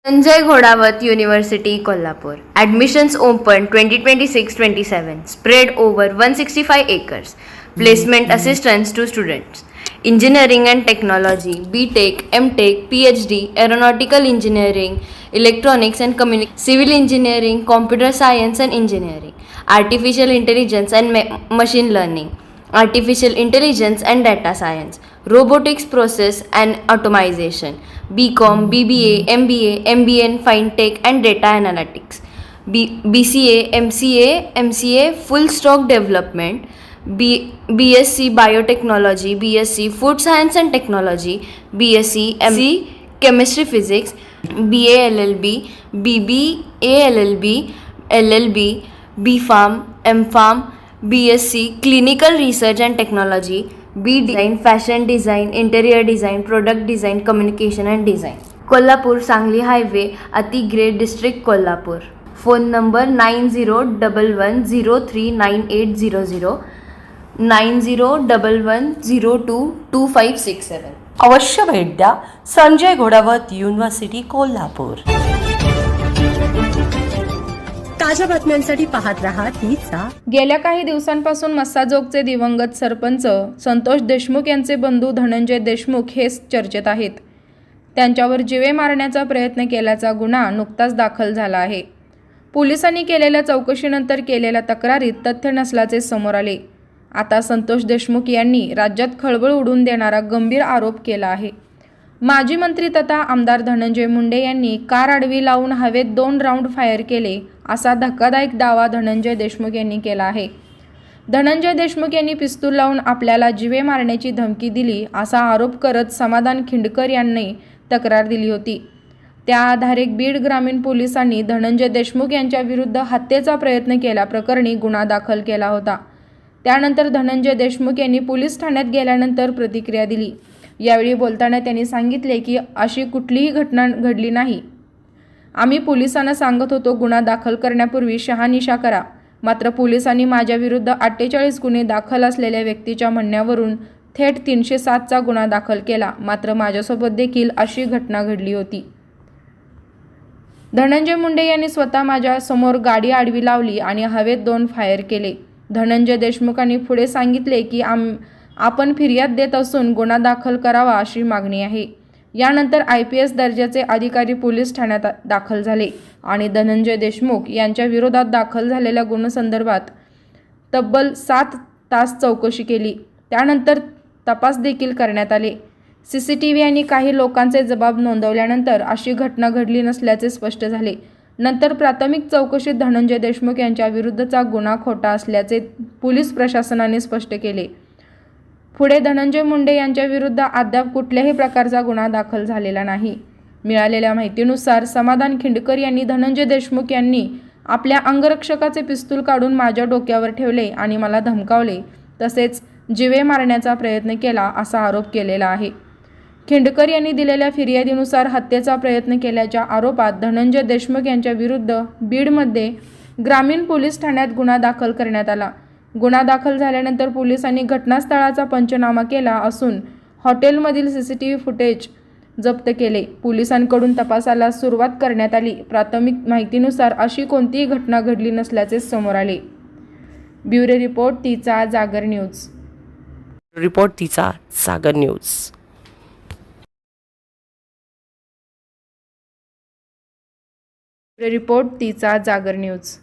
Sanjay Ghodawat University, Kolhapur. Admissions open 2026-27. Spread over 165 acres. Placement assistance to students. Engineering and Technology, BTech, MTech, PhD, Aeronautical Engineering, Electronics and Communication, Civil Engineering, Computer Science and Engineering, Artificial Intelligence and Machine Learning, Artificial Intelligence and Data Science, Robotics Process and Automation, BCom, BBA, MBA, MBN, Fintech and Data Analytics, BCA, MCA, Full Stack Development, BSc Biotechnology, BSc Food Science and Technology, BSc MC Chemistry Physics, BA LLB, BBA LLB, LLB, BPharm, MPharm, BSc Clinical Research and Technology, B Design, Fashion Design, Interior Design, Product Design, Communication and Design. Kolhapur Sangli Highway, Ati Grade District, Kolhapur. Phone number 9011039800, 9011022567. अवश्य भेट द्या Sanjay Ghodawat university Kolhapur. ताज्या बातम्यांसाठी पाहत रहा तीचा. गेल्या काही दिवसांपासून मस्साजोगचे दिवंगत सरपंच संतोष देशमुख यांचे बंधू धनंजय देशमुख हे चर्चेत आहेत. त्यांच्यावर जीवे मारण्याचा प्रयत्न केल्याचा गुन्हा नुकताच दाखल झाला आहे. पोलिसांनी केलेल्या चौकशीनंतर केलेल्या तक्रारीत तथ्य नसल्याचे समोर आले. आता संतोष देशमुख यांनी राज्यात खळबळ उडवून देणारा गंभीर आरोप केला आहे. माजी मंत्री तथा आमदार धनंजय मुंडे यांनी कार आडवी लावून हवेत 2 राऊंड फायर केले असा धक्कादायक दावा धनंजय देशमुख यांनी केला आहे. धनंजय देशमुख यांनी पिस्तूल लावून आपल्याला जीवे मारण्याची धमकी दिली असा आरोप करत समाधान खिंडकर यांनी तक्रार दिली होती. त्या आधारे बीड ग्रामीण पोलिसांनी धनंजय देशमुख यांच्या विरुद्ध हत्येचा प्रयत्न केल्याप्रकरणी गुन्हा दाखल केला होता. त्यानंतर धनंजय देशमुख यांनी पोलीस ठाण्यात गेल्यानंतर प्रतिक्रिया दिली. यावेळी बोलताना त्यांनी सांगितले की अशी कुठलीही घटना घडली नाही. आम्ही पोलिसांना सांगत होतो गुन्हा दाखल करण्यापूर्वी शहानिशा करा. मात्र पोलिसांनी माझ्या विरुद्ध 48 गुन्हे दाखल असलेल्या व्यक्तीच्या म्हणण्यावरून थेट 307चा गुन्हा दाखल केला. मात्र माझ्यासोबत देखील अशी घटना घडली होती. धनंजय मुंडे यांनी स्वतः माझ्या समोर गाडी आडवी लावली आणि हवेत 2 फायर केले. धनंजय देशमुखांनी पुढे सांगितले की आपण फिर्याद देत असून गुन्हा दाखल करावा अशी मागणी आहे. यानंतर IPS दर्जाचे अधिकारी पोलीस ठाण्यात दाखल झाले आणि धनंजय देशमुख यांच्या विरोधात दाखल झालेल्या गुन्ह्यासंदर्भात तब्बल 7 तास चौकशी केली. त्यानंतर तपास देखील करण्यात आले. CCTV आणि काही लोकांचे जबाब नोंदवल्यानंतर अशी घटना घडली नसल्याचे स्पष्ट झाले. नंतर प्राथमिक चौकशीत धनंजय देशमुख यांच्या विरुद्धचा गुन्हा खोटा असल्याचे पोलीस प्रशासनाने स्पष्ट केले. पुढे धनंजय मुंडे यांच्या विरुद्ध अद्याप कुठल्याही प्रकारचा गुन्हा दाखल झालेला नाही. मिळालेल्या माहितीनुसार समाधान खिंडकर यांनी धनंजय देशमुख यांनी आपल्या अंगरक्षकाचे पिस्तूल काढून माझ्या डोक्यावर ठेवले आणि मला धमकावले, तसेच जीवे मारण्याचा प्रयत्न केला असा आरोप केलेला आहे. खिंडकर यांनी दिलेल्या फिर्यादीनुसार हत्येचा प्रयत्न केल्याच्या आरोपात धनंजय देशमुख यांच्या विरुद्ध बीडमध्ये ग्रामीण पोलीस ठाण्यात गुन्हा दाखल करण्यात आला. गुन्हा दाखल झाल्यानंतर पोलिसांनी घटनास्थळाचा पंचनामा केला असून हॉटेलमधील CCTV फुटेज जप्त केले. पोलिसांकडून तपासाला सुरुवात करण्यात आली. प्राथमिक माहितीनुसार अशी कोणतीही घटना घडली नसल्याचे समोर आले. ब्युरो रिपोर्ट तिचा जागर न्यूज. रिपोर्ट तिचा सागर न्यूज. रिपोर्ट तिचा जागर न्यूज.